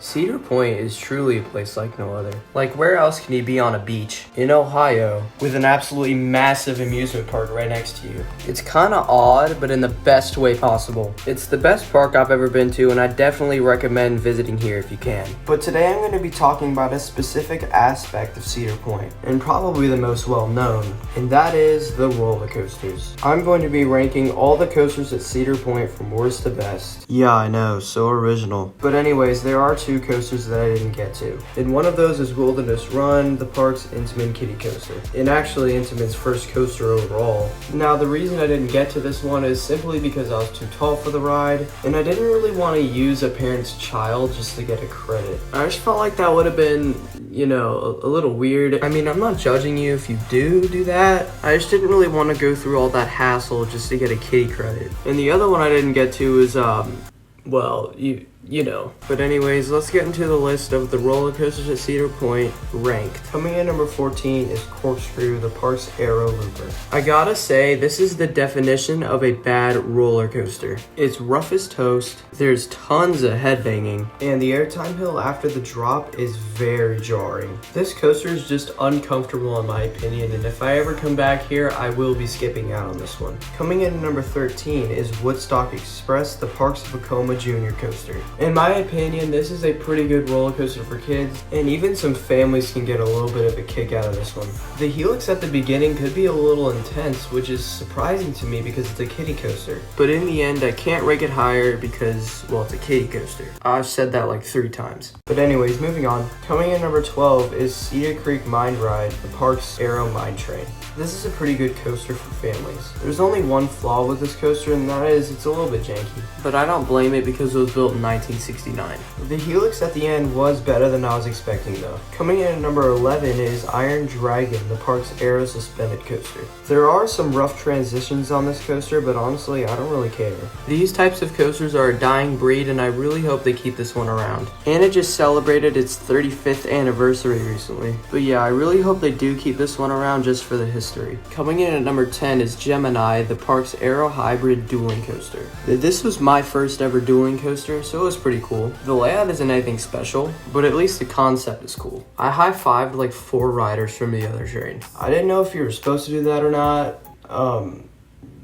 Cedar Point is truly a place like no other. Like, where else can you be on a beach in Ohio with an absolutely massive amusement park right next to you? It's kind of odd, but in the best way possible. It's the best park I've ever been to, and I definitely recommend visiting here if you can. But today I'm going to be talking about a specific aspect of Cedar Point, and probably the most well known, and that is the roller coasters. I'm going to be ranking all the coasters at Cedar Point from worst to best. Yeah, I know, so original. But anyways, there are two coasters that I didn't get to. And one of those is Wilderness Run, the park's Intamin Kiddie Coaster. And actually Intamin's first coaster overall. Now the reason I didn't get to this one is simply because I was too tall for the ride, and I didn't really want to use a parent's child just to get a credit. I just felt like that would have been, you know, a little weird. I mean, I'm not judging you if you do that. I just didn't really want to go through all that hassle just to get a kiddie credit. And the other one I didn't get to is, well, you know. But anyways, let's get into the list of the roller coasters at Cedar Point ranked. Coming in number 14 is Corkscrew, the park's Aero Looper. I gotta say, this is the definition of a bad roller coaster. It's rough as toast, there's tons of headbanging, and the airtime hill after the drop is very jarring. This coaster is just uncomfortable in my opinion, and if I ever come back here, I will be skipping out on this one. Coming in at number 13 is Woodstock Express, the park's Vekoma Jr. coaster. In my opinion, this is a pretty good roller coaster for kids, and even some families can get a little bit of a kick out of this one. The helix at the beginning could be a little intense, which is surprising to me because it's a kiddie coaster. But in the end, I can't rank it higher because, well, it's a kiddie coaster. I've said that like 3 times. But anyways, moving on. Coming in number 12 is Cedar Creek Mine Ride, the park's Aero Mine Train. This is a pretty good coaster for families. There's only one flaw with this coaster, and that is it's a little bit janky. But I don't blame it because it was built in 1969. The helix at the end was better than I was expecting though. Coming in at number 11 is Iron Dragon, the park's Aero Suspended coaster. There are some rough transitions on this coaster, but honestly, I don't really care. These types of coasters are a dying breed, and I really hope they keep this one around. And it just celebrated its 35th anniversary recently. But yeah, I really hope they do keep this one around just for the history. Coming in at number 10 is Gemini, the park's Aero Hybrid dueling coaster. This was my first ever dueling coaster, so it was pretty cool. The layout isn't anything special, but at least the concept is cool. I high-fived like 4 riders from the other train. I didn't know if you were supposed to do that or not,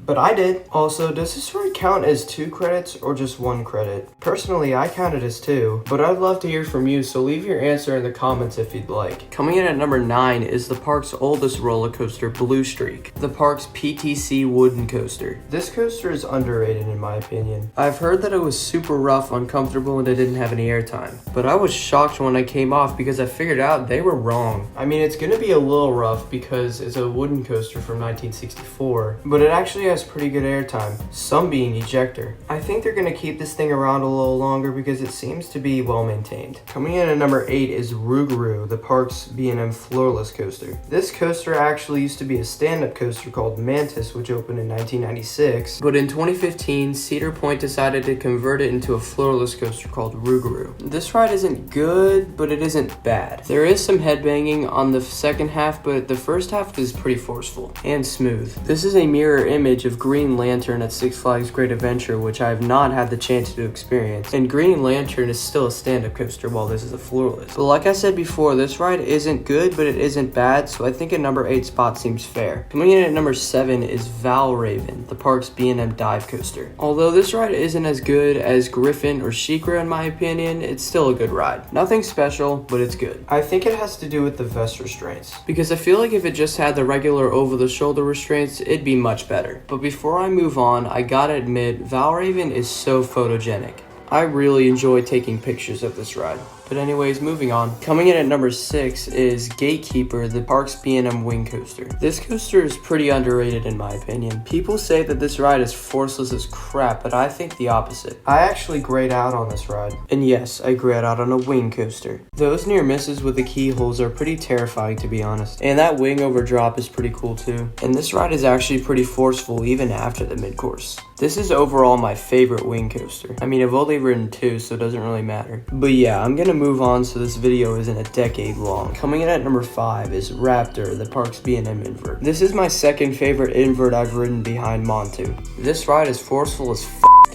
but I did. Also, does this ride count as 2 credits or just 1 credit? Personally, I count it as 2, but I'd love to hear from you, so leave your answer in the comments if you'd like. Coming in at number 9 is the park's oldest roller coaster, Blue Streak, the park's PTC wooden coaster. This coaster is underrated in my opinion. I've heard that it was super rough, uncomfortable, and it didn't have any airtime, but I was shocked when I came off because I figured out they were wrong. I mean, it's gonna be a little rough because it's a wooden coaster from 1964, but it actually has pretty good airtime, some being ejector. I think they're going to keep this thing around a little longer because it seems to be well maintained. Coming in at number 8 is Rougarou, the park's B&M floorless coaster. This coaster actually used to be a stand-up coaster called Mantis, which opened in 1996, but in 2015 Cedar Point decided to convert it into a floorless coaster called Rougarou. This ride isn't good, but it isn't bad. There is some headbanging on the second half, but the first half is pretty forceful and smooth. This is a mirror image of Green Lantern at Six Flags Great Adventure, which I have not had the chance to experience. And Green Lantern is still a stand-up coaster while this is a floorless. But like I said before, this ride isn't good, but it isn't bad, so I think a number 8 spot seems fair. Coming in at number 7 is Valravn, the park's B&M dive coaster. Although this ride isn't as good as Griffin or Sheikra in my opinion, it's still a good ride. Nothing special, but it's good. I think it has to do with the vest restraints, because I feel like if it just had the regular over-the-shoulder restraints, it'd be much better. But before I move on, I gotta admit, Valravn is so photogenic. I really enjoy taking pictures of this ride. But anyways, moving on. Coming in at number 6 is Gatekeeper, the park's B&M wing coaster. This coaster is pretty underrated in my opinion. People say that this ride is forceless as crap, but I think the opposite. I actually grayed out on this ride. And yes, I grayed out on a wing coaster. Those near misses with the keyholes are pretty terrifying to be honest. And that wing over drop is pretty cool too. And this ride is actually pretty forceful even after the mid-course. This is overall my favorite wing coaster. I mean, I've only ridden 2, so it doesn't really matter. But yeah, I'm gonna move on so this video isn't a decade long. Coming in at number 5 is Raptor, the park's B&M invert. This is my second favorite invert I've ridden behind Montu. This ride is forceful as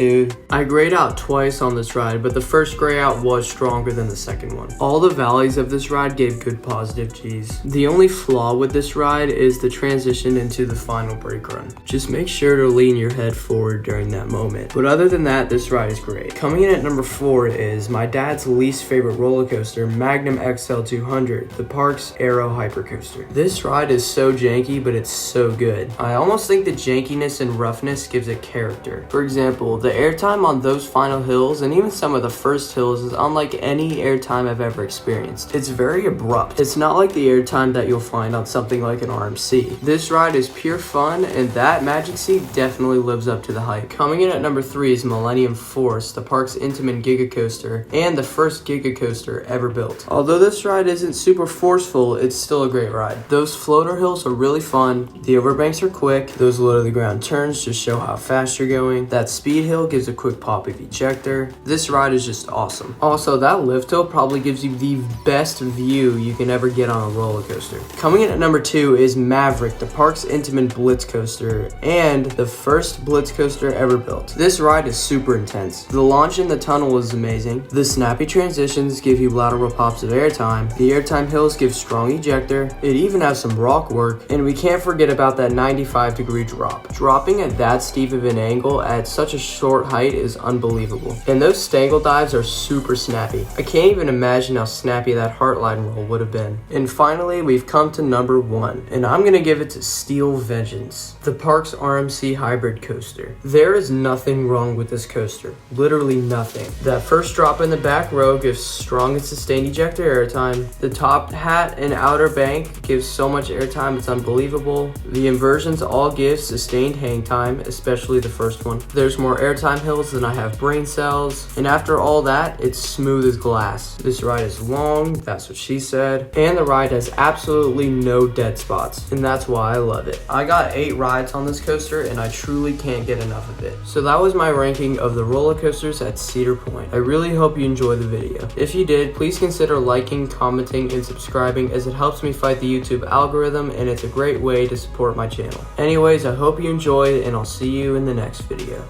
dude. I grayed out twice on this ride, but the first gray out was stronger than the second one. All the valleys of this ride gave good positive G's. The only flaw with this ride is the transition into the final brake run. Just make sure to lean your head forward during that moment. But other than that, this ride is great. Coming in at number 4 is my dad's least favorite roller coaster, Magnum XL-200, the park's Aero Hypercoaster. This ride is so janky, but it's so good. I almost think the jankiness and roughness gives it character. For example, the airtime on those final hills and even some of the first hills is unlike any airtime I've ever experienced. It's very abrupt. It's not like the airtime that you'll find on something like an RMC. This ride is pure fun, and that Magic Seat definitely lives up to the hype. Coming in at number 3 is Millennium Force, the park's Intamin Giga Coaster, and the first Giga Coaster ever built. Although this ride isn't super forceful, it's still a great ride. Those floater hills are really fun, the overbanks are quick, those low to the ground turns just show how fast you're going, that speed hill gives a quick pop of ejector. This ride is just awesome. Also, that lift hill probably gives you the best view you can ever get on a roller coaster. Coming in at number 2 is Maverick, the park's Intamin Blitz Coaster, and the first Blitz Coaster ever built. This ride is super intense. The launch in the tunnel is amazing. The snappy transitions give you lateral pops of airtime. The airtime hills give strong ejector. It even has some rock work, and we can't forget about that 95-degree drop. Dropping at that steep of an angle at such a short height is unbelievable. And those stangle dives are super snappy. I can't even imagine how snappy that Heartline roll would have been. And finally, we've come to number 1, and I'm gonna give it to Steel Vengeance, the park's RMC hybrid coaster. There is nothing wrong with this coaster. Literally nothing. That first drop in the back row gives strong and sustained ejector airtime. The top hat and outer bank gives so much airtime, it's unbelievable. The inversions all give sustained hang time, especially the first one. There's more airtime hills than I have brain cells, and after all that, it's smooth as glass. This ride is long, that's what she said, and the ride has absolutely no dead spots, and that's why I love it. I got 8 rides on this coaster, and I truly can't get enough of it. So that was my ranking of the roller coasters at Cedar Point. I really hope you enjoyed the video. If you did, please consider liking, commenting, and subscribing, as it helps me fight the YouTube algorithm, and it's a great way to support my channel. Anyways, I hope you enjoyed, and I'll see you in the next video.